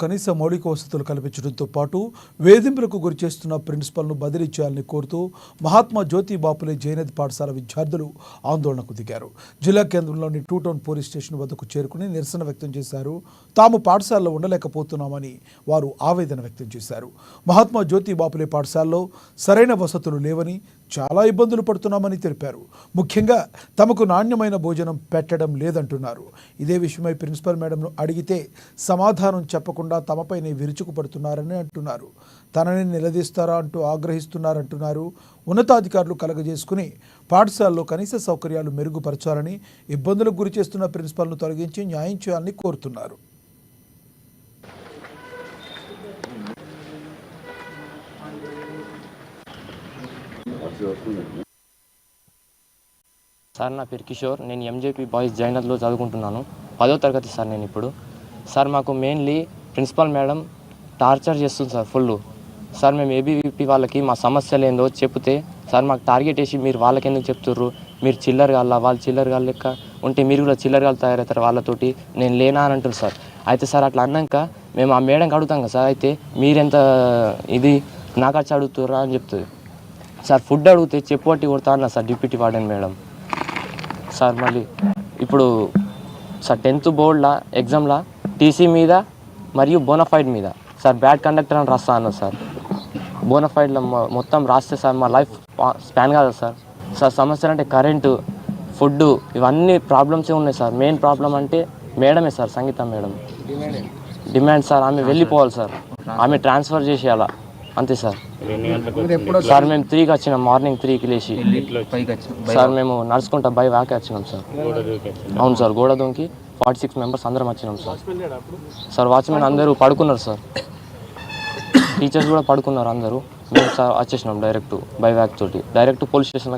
కనీస మౌలిక వసతులు కల్పించడంతో పాటు వేధింపులకు గురి చేస్తున్న ప్రిన్సిపల్ను బదిలీ చేయాలని కోరుతూ మహాత్మా జ్యోతి బాపులే జయనద్ పాఠశాల విద్యార్థులు ఆందోళనకు దిగారు. జిల్లా కేంద్రంలోని 2 టౌన్ పోలీస్ స్టేషన్ వద్దకు చేరుకుని నిరసన వ్యక్తం చేశారు. తాము పాఠశాలలో ఉండలేకపోతున్నామని వారు ఆవేదన వ్యక్తం చేశారు. మహాత్మా జ్యోతి బాపులే పాఠశాలలో సరైన వసతులు లేవని, చాలా ఇబ్బందులు పడుతున్నామని తెలిపారు. ముఖ్యంగా తమకు నాణ్యమైన భోజనం పెట్టడం లేదంటున్నారు. ఇదే విషయమై ప్రిన్సిపల్ మేడంను అడిగితే సమాధానం చెప్పకుండా తమపైనే విరుచుకుపడుతున్నారని అంటున్నారు. తనని నిలదీస్తారా అంటూ ఆగ్రహిస్తున్నారంటున్నారు. ఉన్నతాధికారులు కలగజేసుకుని పాఠశాలలో కనీస సౌకర్యాలు మెరుగుపరచాలని, ఇబ్బందులకు గురి చేస్తున్న ప్రిన్సిపల్ను తొలగించి న్యాయం చేయాలని కోరుతున్నారు. సార్, నా పేరు కిషోర్. నేను ఎంజేపీ బాయ్స్ జైనద్లో చదువుకుంటున్నాను. 10వ తరగతి సార్ నేను ఇప్పుడు. సార్, మాకు మెయిన్లీ ప్రిన్సిపల్ మేడం టార్చర్ చేస్తుంది సార్ ఫుల్. సార్, మేము ఏబీవీపీ వాళ్ళకి మా సమస్యలు ఏందో చెప్తే సార్ మాకు టార్గెట్ వేసి మీరు వాళ్ళకి ఎందుకు చెప్తుర్రు, మీరు చిల్లర గాళ్ళ, వాళ్ళు చిల్లర గాళ్ళ లెక్క ఉంటే మీరు కూడా చిల్లర గాళ్ళు తయారవుతారు వాళ్ళతోటి, నేను లేనా అని అంటారు సార్. అయితే సార్ అట్లా అన్నాక మేము ఆ మేడంకి అడుగుతాం కదా సార్, అయితే మీరెంత ఇది నాకు వచ్చి అడుగుతుర్రా అని చెప్తుంది సార్. ఫుడ్ అడిగితే చెప్పబట్టి కొడతా అన్నా sir deputy warden madam. Sir మళ్ళీ ఇప్పుడు సార్ 10th బోర్డులో ఎగ్జామ్లో టీసీ మీద మరియు బోనఫైడ్ మీద సార్ బ్యాడ్ కండక్టర్ అని రాస్తా అన్నారు సార్. బోనఫైడ్లో మొత్తం రాస్తే సార్ మా లైఫ్ స్పాన్ కాదు సార్. సార్ సమస్యలు అంటే కరెంటు, ఫుడ్డు, ఇవన్నీ ప్రాబ్లమ్సే ఉన్నాయి సార్. మెయిన్ ప్రాబ్లం అంటే మేడమే సార్, సంగీత మేడం డిమాండ్ సార్. ఆమె వెళ్ళిపోవాలి సార్, ఆమె ట్రాన్స్ఫర్ చేసేయాలా అంతే సార్. సార్ మేము 3కి వచ్చినాం, మార్నింగ్ 3కి లేచి సార్ మేము నడుచుకుంటా బై వాకే వచ్చినాం సార్. అవును సార్, గోడ దొంకి 46 మెంబర్స్ అందరం వచ్చినాం సార్. సార్ వాచ్మెన్ అందరూ పడుకున్నారు సార్, టీచర్స్ కూడా పడుకున్నారు అందరూ. మేము సార్ వచ్చేసినాం డైరెక్ట్ బై వాక్ తోటి డైరెక్ట్ పోలీస్ స్టేషన్